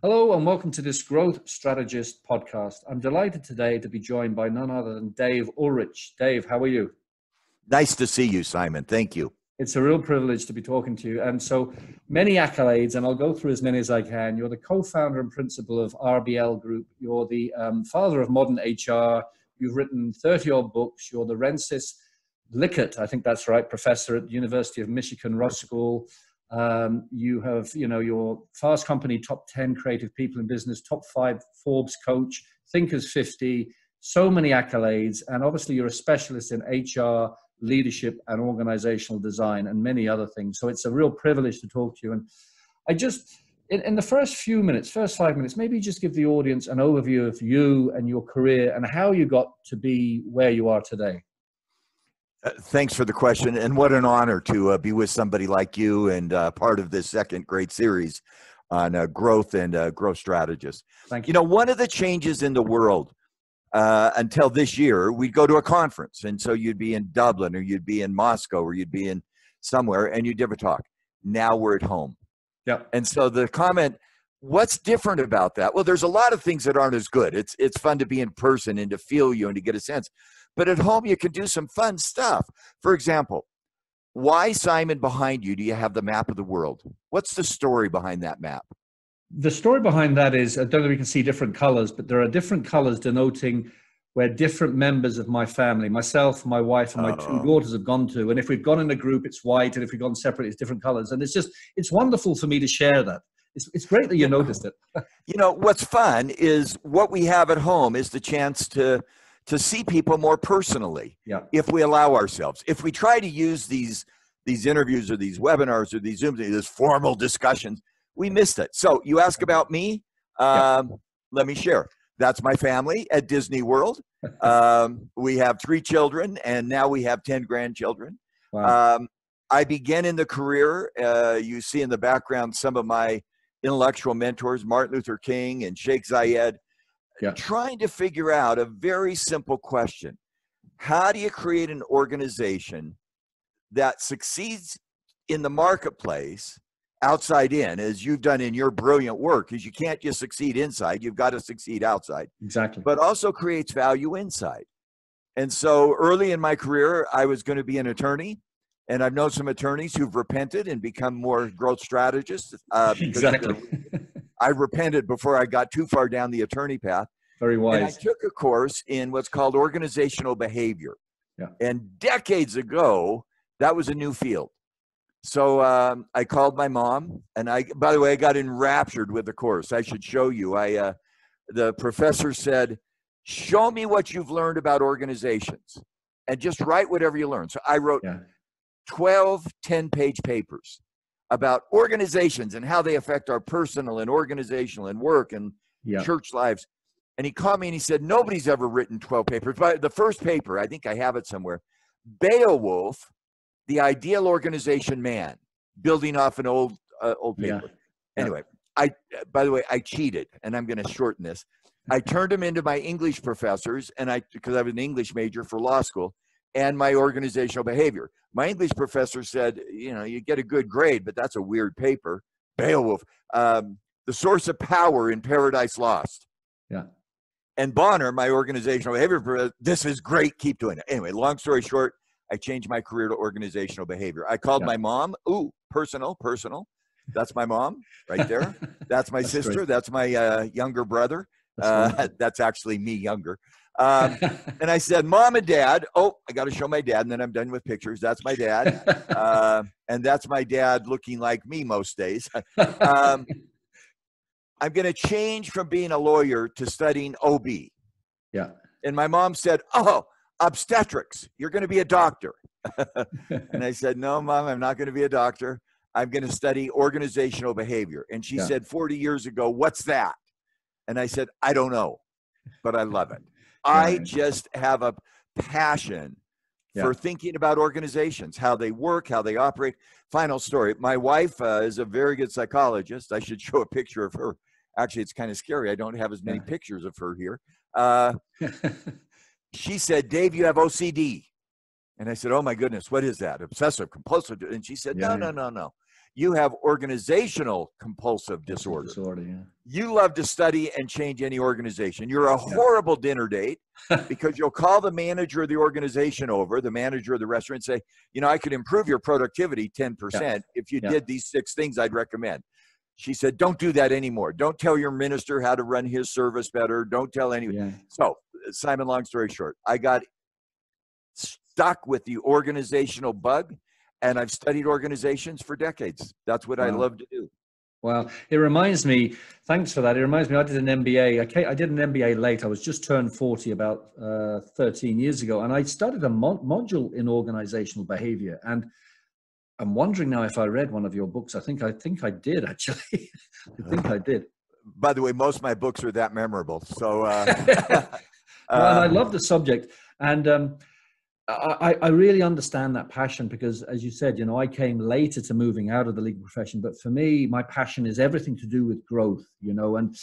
Hello and welcome to this Growth Strategist podcast. I'm delighted today to be joined by none other than Dave Ulrich. Dave, how are you? Nice to see you, Simon. Thank you. It's a real privilege to be talking to you. And so many accolades, and I'll go through as many as I can. You're the co-founder and principal of RBL Group. You're the father of modern HR. You've written 30-odd books. You're the Rensis Lickett, I think that's right, professor at the University of Michigan Ross School. You have, your Fast Company top 10 creative people in business, top 5 Forbes coach, Thinkers 50, so many accolades. And obviously you're a specialist in HR, leadership and organizational design and many other things. So it's a real privilege to talk to you. And I just, in the first 5 minutes, maybe just give the audience an overview of you and your career and how you got to be where you are today. Thanks for the question, and what an honor to be with somebody like you and part of this second great series on growth and growth strategists. Thank you. You know, one of the changes in the world until this year, we'd go to a conference, and so you'd be in Dublin, or you'd be in Moscow, or you'd be in somewhere, and you'd give a talk. Now we're at home. Yeah. And so the comment, what's different about that? Well, there's a lot of things that aren't as good. It's fun to be in person and to feel you and to get a sense. But at home, you can do some fun stuff. For example, why, Simon, behind you, do you have the map of the world? What's the story behind that map? The story behind that is, I don't know if you can see different colors, but there are different colors denoting where different members of my family, myself, my wife, and my 2 daughters have gone to. And if we've gone in a group, it's white. And if we've gone separate, it's different colors. And it's wonderful for me to share that. It's great that you noticed it. You know, what's fun is what we have at home is the chance to see people more personally. Yeah. If we allow ourselves. If we try to use these interviews or these webinars or these Zooms, these formal discussions, we missed it. So you ask about me, let me share. That's my family at Disney World. We have 3 children, and now we have 10 grandchildren. Wow. I began in the career, you see in the background some of my intellectual mentors, Martin Luther King and Sheikh Zayed, trying to figure out a very simple question. How do you create an organization that succeeds in the marketplace outside in, as you've done in your brilliant work, because you can't just succeed inside, you've got to succeed outside. Exactly. But also creates value inside. And so early in my career, I was going to be an attorney, and I've known some attorneys who've repented and become more growth strategists. Exactly. I repented before I got too far down the attorney path. Very wise. And I took a course in what's called organizational behavior. Yeah. And decades ago, that was a new field. So I called my mom, and by the way, I got enraptured with the course. I should show you. The professor said, show me what you've learned about organizations and just write whatever you learn. So I wrote 12 10-page papers about organizations and how they affect our personal and organizational and work and church lives. And he called me and he said, nobody's ever written 12 papers. But the first paper, I think I have it somewhere, Beowulf, the ideal organization man, building off an old paper. Anyway, by the way, I cheated, and I'm going to shorten this. I turned them into my English professors, because I was an English major for law school, and my organizational behavior. My English professor said, you get a good grade, but that's a weird paper. Beowulf, the source of power in Paradise Lost. Yeah. And Bonner, my organizational behavior professor, this is great, keep doing it. Anyway, long story short, I changed my career to organizational behavior. I called my mom. Ooh, personal. That's my mom right there. That's my sister. Great. That's my younger brother. That's actually me younger. And I said, Mom and Dad. Oh, I got to show my dad, and then I'm done with pictures. That's my dad. And that's my dad looking like me most days. I'm going to change from being a lawyer to studying OB. Yeah. And my mom said, oh, obstetrics, you're going to be a doctor. And I said, no, Mom, I'm not going to be a doctor. I'm going to study organizational behavior. And she said, 40 years ago, what's that? And I said, I don't know, but I love it. I just have a passion for thinking about organizations, how they work, how they operate. Final story. My wife is a very good psychologist. I should show a picture of her. Actually, it's kind of scary. I don't have as many pictures of her here. She said, Dave, you have OCD. And I said, oh my goodness, what is that? Obsessive compulsive. And she said, no. You have organizational compulsive disorder. Yeah. You love to study and change any organization. You're a horrible dinner date because you'll call the manager of the organization over, the manager of the restaurant, and say, you know, I could improve your productivity 10% if you did these 6 things I'd recommend. She said, don't do that anymore. Don't tell your minister how to run his service better. Don't tell anyone. Yeah. So, Simon, long story short, I got stuck with the organizational bug, and I've studied organizations for decades. That's what I love to do. Well, it reminds me, thanks for that. It reminds me, I did an MBA. I did an MBA late. I was just turned 40 about 13 years ago, and I studied a module in organizational behavior. And I'm wondering now if I read one of your books. I think I did, actually. I think I did. By the way, most of my books are that memorable. So, well, I love the subject. And I really understand that passion because, as you said, you know, I came later to moving out of the legal profession. But for me, my passion is everything to do with growth, you know, and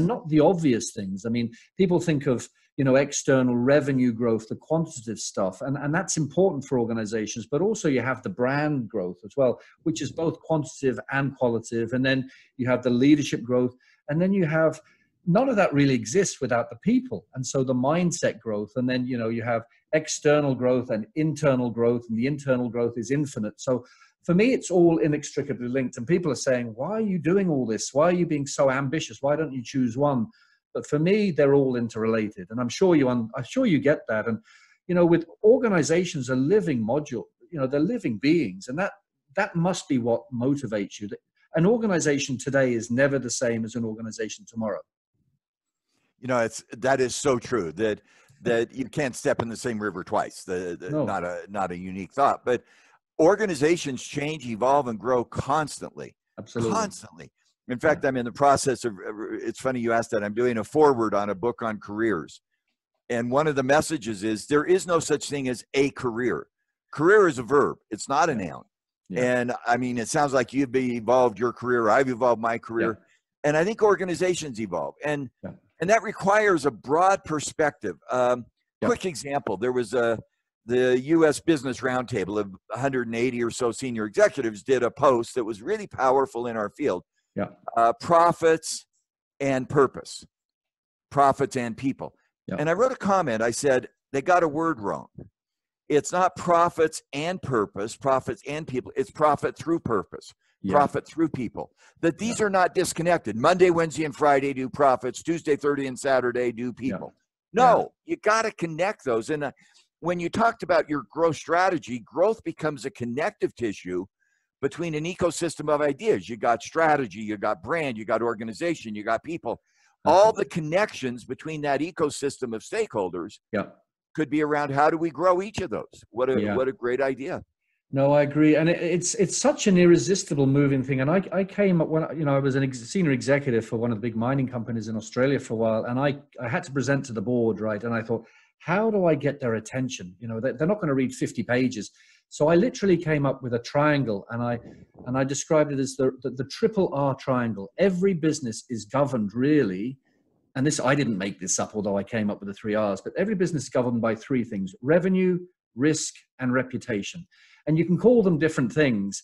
not the obvious things. I mean, people think of, you know, external revenue growth, the quantitative stuff, and that's important for organizations. But also you have the brand growth as well, which is both quantitative and qualitative. And then you have the leadership growth. And then you have, none of that really exists without the people. And so the mindset growth, and then, you know, you have external growth and internal growth, and the internal growth is infinite. So for me, it's all inextricably linked. And people are saying, why are you doing all this? Why are you being so ambitious? Why don't you choose one? But for me, they're all interrelated. And I'm sure you get that. And, you know, with organizations, a living module, you know, they're living beings. And that must be what motivates you. An organization today is never the same as an organization tomorrow. You know, that is so true that you can't step in the same river twice. No. Not a unique thought, but organizations change, evolve, and grow constantly. Absolutely. Constantly. In fact, I'm in the process of, it's funny you asked that, I'm doing a foreword on a book on careers. And one of the messages is there is no such thing as a career. Career is a verb. It's not a noun. Yeah. And I mean, it sounds like you've evolved your career. I've evolved my career. Yeah. And I think organizations evolve. And that requires a broad perspective. Quick example, there was the U.S. Business Roundtable of 180 or so senior executives did a post that was really powerful in our field. Profits and purpose, profits and people. And I wrote a comment. I said, they got a word wrong. It's not profits and purpose, profits and people. It's profit through purpose, profit through people. That these are not disconnected. Monday, Wednesday, and Friday do profits. Tuesday, Thursday, and Saturday do people. No, you got to connect those. And when you talked about your growth strategy, growth becomes a connective tissue between an ecosystem of ideas. You got strategy, you got brand, you got organization, you got people. All the connections between that ecosystem of stakeholders could be around how do we grow each of those. What a great idea. No, I agree. And it's such an irresistible moving thing. And I came up when, you know, I was a senior executive for one of the big mining companies in Australia for a while. And I had to present to the board, right? And I thought, how do I get their attention? You know, they're not going to read 50 pages. So I literally came up with a triangle, and I described it as the triple R triangle. Every business is governed really, and this, I didn't make this up, although I came up with the 3 R's, but every business is governed by 3 things: revenue, risk, and reputation. And you can call them different things.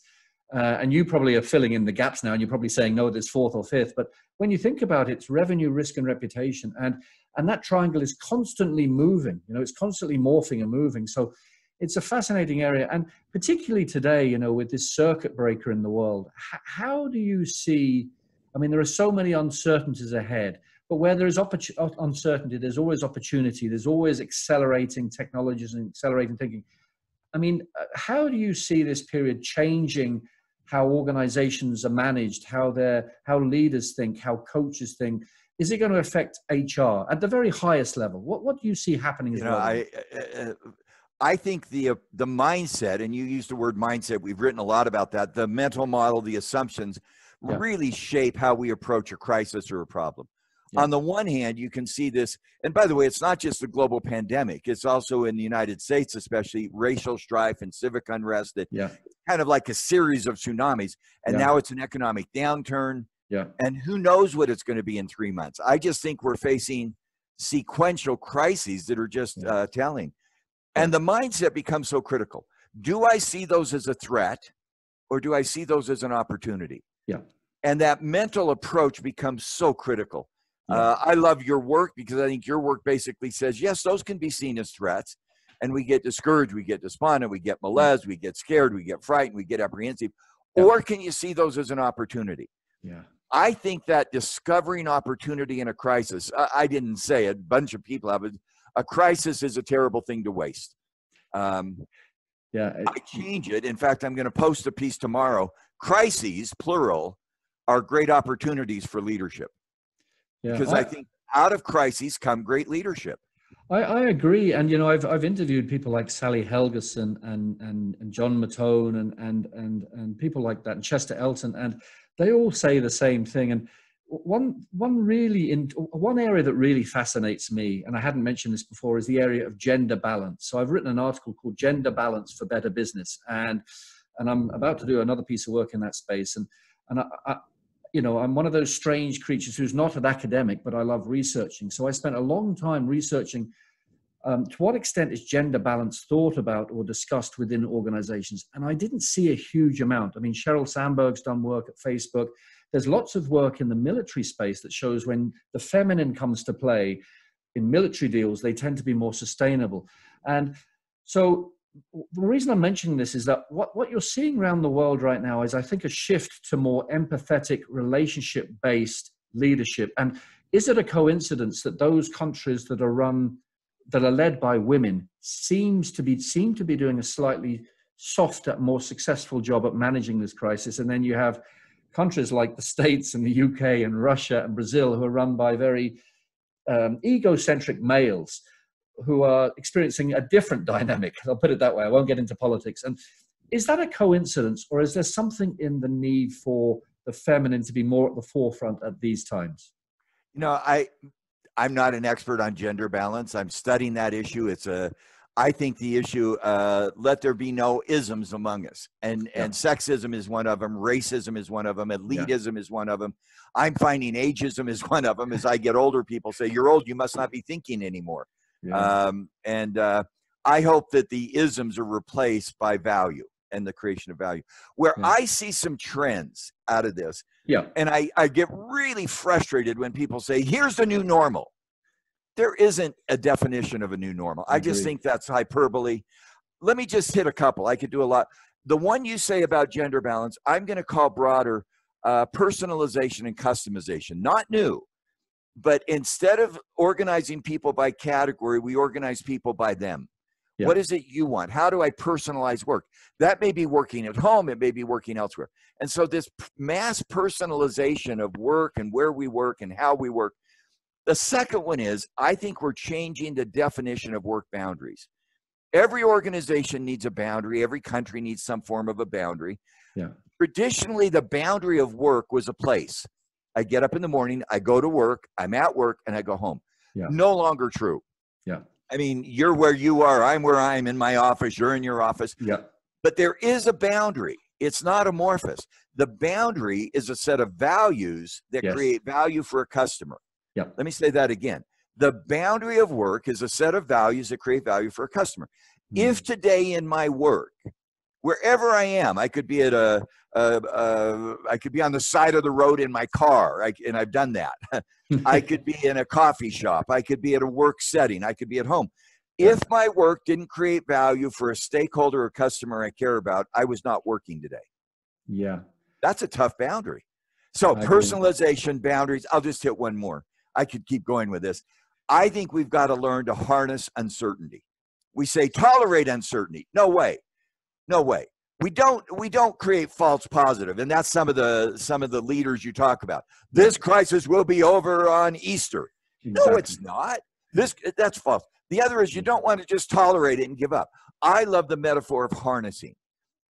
And you probably are filling in the gaps now, and you're probably saying, no, there's 4th or 5th. But when you think about it, it's revenue, risk, and reputation. And that triangle is constantly moving. You know, it's constantly morphing and moving. So it's a fascinating area. And particularly today, you know, with this circuit breaker in the world, how do you see, I mean, there are so many uncertainties ahead, but where there is uncertainty, there's always opportunity. There's always accelerating technologies and accelerating thinking. I mean, how do you see this period changing how organizations are managed, how leaders think, how coaches think? Is it going to affect HR at the very highest level? What do you see happening? I think the mindset, and you used the word mindset, we've written a lot about that, the mental model, the assumptions really shape how we approach a crisis or a problem. On the one hand, you can see this, and by the way, it's not just the global pandemic. It's also in the United States, especially racial strife and civic unrest that kind of like a series of tsunamis. And now it's an economic downturn. And who knows what it's going to be in 3 months. I just think we're facing sequential crises that are just telling. And the mindset becomes so critical. Do I see those as a threat? or do I see those as an opportunity? Yeah. And that mental approach becomes so critical. Yeah. I love your work because I think your work basically says, yes, those can be seen as threats. And we get discouraged, we get despondent, we get malaise, we get scared, we get frightened, we get apprehensive. Yeah. Or can you see those as an opportunity? Yeah. I think that discovering opportunity in a crisis, I didn't say it, a bunch of people have it. A crisis is a terrible thing to waste. Yeah. I change it. In fact, I'm going to post a piece tomorrow. Crises, plural, are great opportunities for leadership. Yeah. Because I think out of crises come great leadership. I agree. And, you know, I've interviewed people like Sally Helgeson and John Mattone and people like that, and Chester Elton, and they all say the same thing. And one area that really fascinates me, and I hadn't mentioned this before, is the area of gender balance. So I've written an article called Gender Balance for Better Business, and I'm about to do another piece of work in that space. And I you know, I'm one of those strange creatures who's not an academic, but I love researching. So I spent a long time researching to what extent is gender balance thought about or discussed within organizations. And I didn't see a huge amount. I mean, Sheryl Sandberg's done work at Facebook. There's lots of work in the military space that shows when the feminine comes to play in military deals, they tend to be more sustainable. And so the reason I'm mentioning this is that what you're seeing around the world right now is, I think, a shift to more empathetic, relationship-based leadership. And is it a coincidence that those countries that are led by women seem to be doing a slightly softer, more successful job at managing this crisis? And then you have countries like the States and the UK and Russia and Brazil who are run by very egocentric males who are experiencing a different dynamic. I'll put it that way. I won't get into politics. And is that a coincidence, or is there something in the need for the feminine to be more at the forefront at these times? You know, I'm not an expert on gender balance. I'm studying that issue. I think the issue, let there be no isms among us. And sexism is one of them. Racism is one of them. Elitism is one of them. I'm finding ageism is one of them. As I get older, people say, you're old, you must not be thinking anymore. Yeah. I hope that the isms are replaced by value and the creation of value. Where I see some trends out of this, and I get really frustrated when people say, here's the new normal. There isn't a definition of a new normal. I just think that's hyperbole. Let me just hit a couple. I could do a lot. The one you say about gender balance, I'm going to call broader personalization and customization. Not new. But instead of organizing people by category, we organize people by them. Yeah. What is it you want? How do I personalize work? That may be working at home. It may be working elsewhere. And so this mass personalization of work and where we work and how we work. The second one is, I think we're changing the definition of work boundaries. Every organization needs a boundary. Every country needs some form of a boundary. Yeah. Traditionally, the boundary of work was a place. I get up in the morning, I go to work, I'm at work, and I go home. Yeah. No longer true. Yeah. I mean, you're where you are, I'm where I am in my office, you're in your office. Yeah. But there is a boundary. It's not amorphous. The boundary is a set of values that create value for a customer. Yeah. Let me say that again. The boundary of work is a set of values that create value for a customer. If today in my work, wherever I am, I could be at I could be on the side of the road in my car, and I've done that. I could be in a coffee shop. I could be at a work setting. I could be at home. If my work didn't create value for a stakeholder or customer I care about, I was not working today. Yeah. That's a tough boundary. So personalization, boundaries. I'll just hit one more. I could keep going with this. I think we've got to learn to harness uncertainty. We say tolerate uncertainty. No way. No way. We don't create false positive, and that's some of the leaders you talk about. This crisis will be over on Easter. Exactly. No, it's not. That's false. The other is you don't want to just tolerate it and give up. I love the metaphor of harnessing.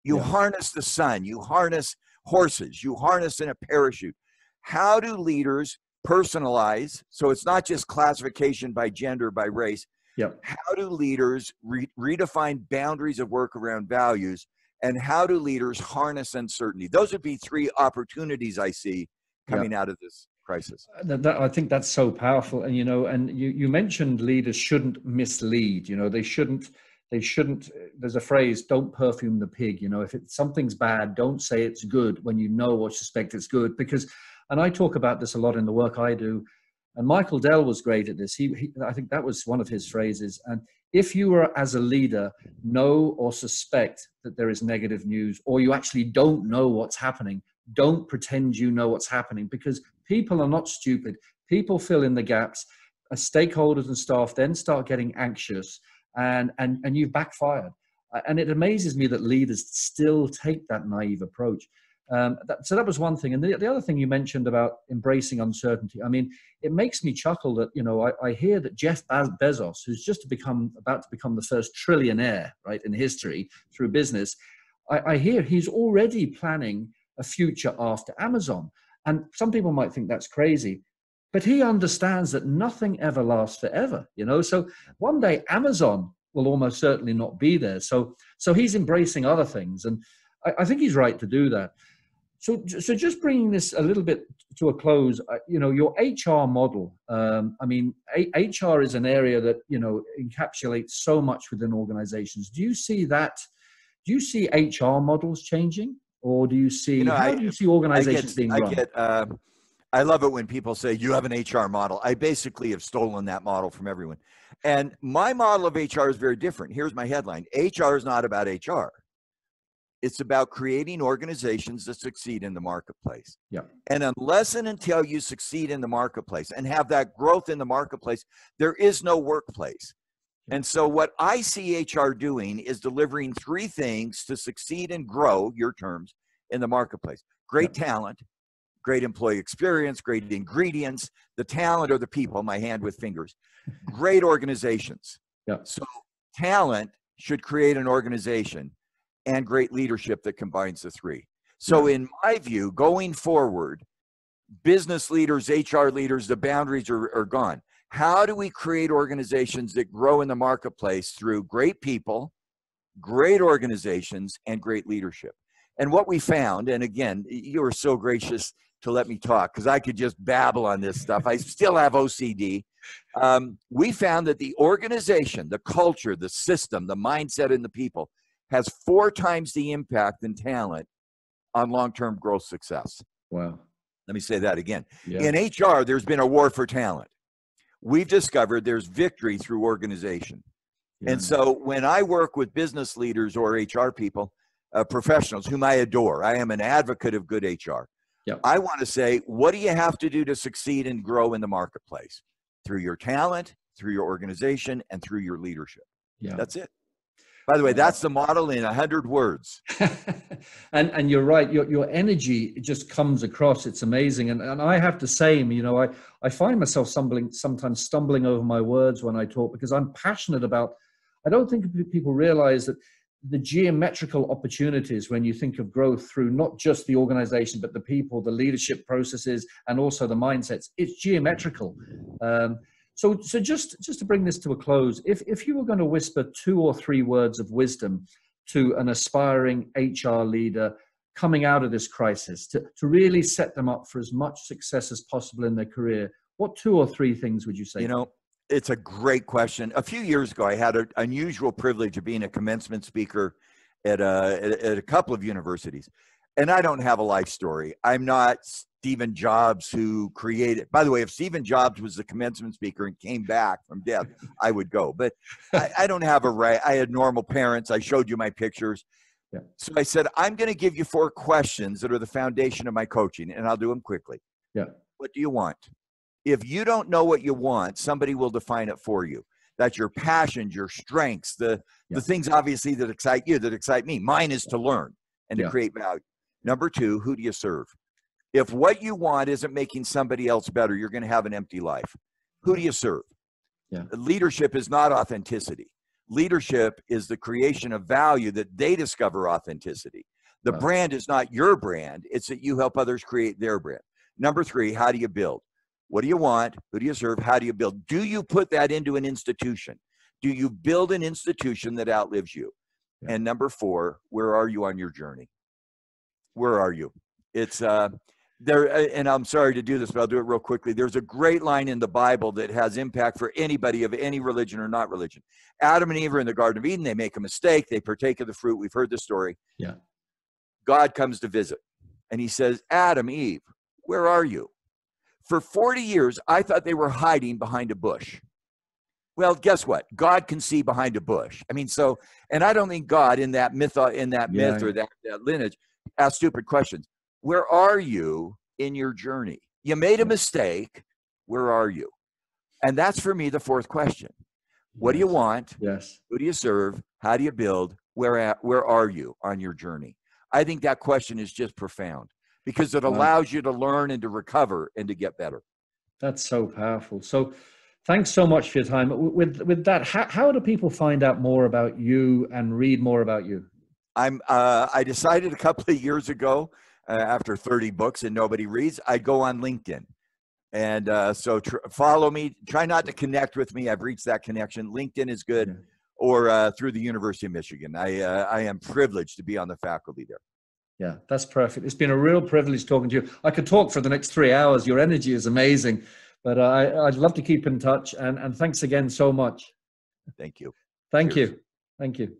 You harness the sun. You harness horses. You harness in a parachute. How do leaders personalize? So it's not just classification by gender, by race. Yep. How do leaders redefine boundaries of work around values, and how do leaders harness uncertainty? Those would be three opportunities I see coming out of this crisis. I think that's so powerful. And, you know, and you mentioned leaders shouldn't mislead. You know, they shouldn't they shouldn't, there's a phrase, don't perfume the pig. You know, if something's bad, don't say it's good when you know or suspect it's good. Because, and I talk about this a lot in the work I do, and Michael Dell was great at this. I think that was one of his phrases. And if you are, as a leader, know or suspect that there is negative news, or you actually don't know what's happening, don't pretend you know what's happening, because people are not stupid. People fill in the gaps. Stakeholders and staff then start getting anxious, and you've backfired. And it amazes me that leaders still take that naive approach. So that was one thing. And the other thing you mentioned about embracing uncertainty, I mean, it makes me chuckle that, you know, I hear that Jeff Bezos, who's just about to become the first trillionaire, right, in history through business, I hear he's already planning a future after Amazon. And some people might think that's crazy, but he understands that nothing ever lasts forever, you know. So one day Amazon will almost certainly not be there. So he's embracing other things. And I think he's right to do that. So just bringing this a little bit to a close, you know, your HR model, I mean, HR is an area that, you know, encapsulates so much within organizations. Do you see HR models changing? Or do you see, how do you see organizations being run? I love it when people say, you have an HR model. I basically have stolen that model from everyone. And my model of HR is very different. Here's my headline. HR is not about HR. It's about creating organizations that succeed in the marketplace. Yeah. And unless and until you succeed in the marketplace and have that growth in the marketplace, there is no workplace. And so what I see HR doing is delivering three things to succeed and grow, your terms, in the marketplace. Great talent, great employee experience, great ingredients. The talent are the people, my hand with fingers. Great organizations. Yeah. So talent should create an organization, and great leadership that combines the three. So in my view, going forward, business leaders, HR leaders, the boundaries are gone. How do we create organizations that grow in the marketplace through great people, great organizations, and great leadership? And what we found, and again, you were so gracious to let me talk because I could just babble on this stuff. I still have OCD. We found that the organization, the culture, the system, the mindset, and the people has 4 times the impact and talent on long-term growth success. Wow. Let me say that again. Yeah. In HR, there's been a war for talent. We've discovered there's victory through organization. Yeah. And so when I work with business leaders or HR people, professionals whom I adore, I am an advocate of good HR. Yeah. I want to say, what do you have to do to succeed and grow in the marketplace? Through your talent, through your organization, and through your leadership. Yeah. That's it. By the way, that's the model in 100 words. and you're right. Your energy just comes across. It's amazing. And I have the same, you know, I find myself sometimes stumbling over my words when I talk because I'm passionate about, I don't think people realize that the geometrical opportunities when you think of growth through not just the organization, but the people, the leadership processes, and also the mindsets, it's geometrical. So just to bring this to a close, if you were going to whisper 2 or 3 words of wisdom to an aspiring HR leader coming out of this crisis to really set them up for as much success as possible in their career, what 2 or 3 things would you say? You know, it's a great question. A few years ago, I had an unusual privilege of being a commencement speaker at a couple of universities. And I don't have a life story. I'm not Stephen Jobs who created, by the way, if Stephen Jobs was the commencement speaker and came back from death, I would go. But I don't have I had normal parents. I showed you my pictures. Yeah. So I said, I'm going to give you 4 questions that are the foundation of my coaching, and I'll do them quickly. Yeah. What do you want? If you don't know what you want, somebody will define it for you. That's your passions, your strengths, the things obviously that excite you, that excite me. Mine is to learn and to create value. Number 2, who do you serve? If what you want isn't making somebody else better, you're going to have an empty life. Who do you serve? Yeah. Leadership is not authenticity. Leadership is the creation of value that they discover authenticity. The brand is not your brand. It's that you help others create their brand. Number 3, how do you build? What do you want? Who do you serve? How do you build? Do you put that into an institution? Do you build an institution that outlives you? Yeah. And number 4, where are you on your journey? Where are you? It's And I'm sorry to do this, but I'll do it real quickly. There's a great line in the Bible that has impact for anybody of any religion or not religion. Adam and Eve are in the Garden of Eden. They make a mistake. They partake of the fruit. We've heard the story. Yeah. God comes to visit, and he says, Adam, Eve, where are you? For 40 years, I thought they were hiding behind a bush. Well, guess what? God can see behind a bush. I mean, so, and I don't mean God in that myth or that lineage ask stupid questions. Where are you in your journey? You made a mistake. Where are you? And that's for me the fourth question. What do you want? Yes. Who do you serve? How do you build? Where are you on your journey? I think that question is just profound because it allows you to learn and to recover and to get better. That's so powerful. So thanks so much for your time. With that, how do people find out more about you and read more about you? I decided a couple of years ago, after 30 books and nobody reads, I go on LinkedIn. And so follow me. Try not to connect with me. I've reached that connection. LinkedIn is good. Yeah. Or through the University of Michigan. I am privileged to be on the faculty there. Yeah, that's perfect. It's been a real privilege talking to you. I could talk for the next 3 hours. Your energy is amazing. But I'd love to keep in touch. And thanks again so much. Thank you. Thank you. Thank you.